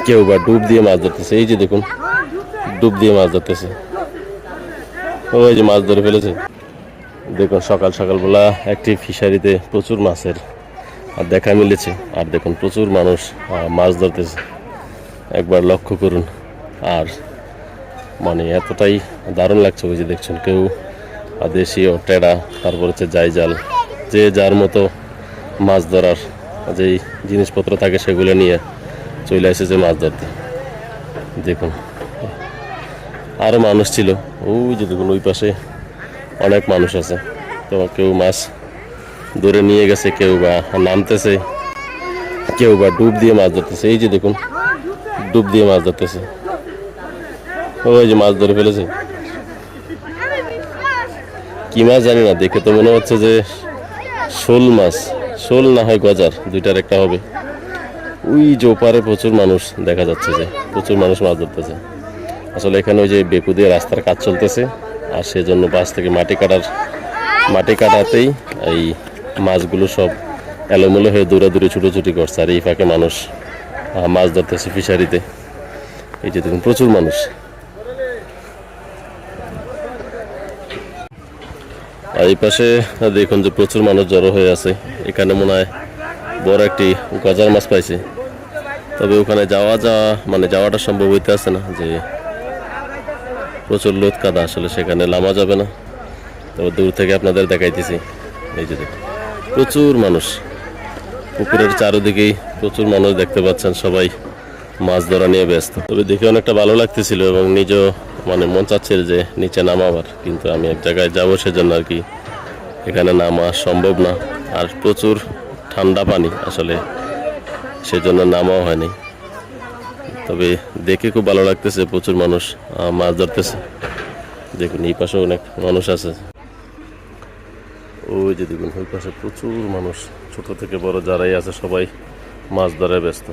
কেউ বা ডুব দিয়ে মাছ ধরতেছে। এই যে দেখুন, ডুব দিয়ে মাছ ধরতেছে। ওই যে মাছ ধরে ফেলেছে। দেখুন সকাল সকালবেলা একটি ফিশারিতে প্রচুর মাছের আর দেখা মিলেছে। আর দেখুন প্রচুর মানুষ মাছ ধরতেছে, একবার লক্ষ্য করুন। আর মানে এতটাই দারুণ লাগছে। ওই যে দেখছেন কেউ দেশীয় টেড়া, তারপর হচ্ছে জাল, যে যার মতো মাছ ধরার যেই জিনিসপত্র থাকে সেগুলো নিয়ে চলে এসেছে মাছ ধরতে। দেখুন আরও মানুষ ছিল, ওই যে দেখুন ওই পাশে অনেক মানুষ আছে। তো কেউ মাছ ধরে নিয়ে গেছে, কেউ বা নামতেছে, কেউ বা ডুব দিয়ে মাছ ধরতেছে। এই যে দেখুন ডুব দিয়ে মাছ ধরতেছে। ওই যে মাছ ধরে ফেলেছে। কি মাছ জানি না, দেখে তো মনে হচ্ছে যে শোল মাছ, শোল না হয় গজার, দুইটার একটা হবে। ওই যে ওপারে প্রচুর মানুষ দেখা যাচ্ছে, যে প্রচুর মানুষ মাছ ধরতেছে। আসলে এখানে ওই যে বেকু দিয়ে রাস্তার কাজ চলতেছে, আর সেজন্য বাস থেকে মাটি কাটাতেই এই মাছগুলো সব এলোমেলো হয়ে দৌড়াদৌড়ি ছুটোছুটি করছে। আর এই ফাঁকে মানুষ মাছ ধরতেছে ফিশারিতে। এই যে দেখুন প্রচুর মানুষ। আর এই পাশে দেখুন যে প্রচুর মানুষ জড়ো হয়ে আছে। এখানে মনে হয় বড় একটি গজার মাছ পাইছে। তবে ওখানে যাওয়াটা সম্ভব হইতে আছে না, যে প্রচুর লোদ কাদা, আসলে সেখানে নামা যাবে না। তবে দূর থেকে আপনাদের দেখাইতেছি। এই যে দেখুন প্রচুর মানুষ, পুকুরের চারিদিকেই প্রচুর মানুষ দেখতে পাচ্ছেন, সবাই মাছ ধরা নিয়ে ব্যস্ত। তবে দেখে অনেকটা ভালো লাগতেছিল এবং নিজেও মন চাচ্ছিল যে নিচে নামাবার, কিন্তু আমি এক জায়গায় যাবো, সেজন্য আর কি এখানে নামা সম্ভব না। আর প্রচুর ঠান্ডা পানি, আসলে সেজন্য নামাও হয়নি। তবে দেখে খুব ভালো লাগতেছে, প্রচুর মানুষ মাছ ধরতেছে। দেখুন এই পাশে অনেক মানুষ আছে। ওই যে দেখুন ওই পাশে প্রচুর মানুষ, ছোট থেকে বড় যারাই আছে সবাই মাছ ধরায় ব্যস্ত।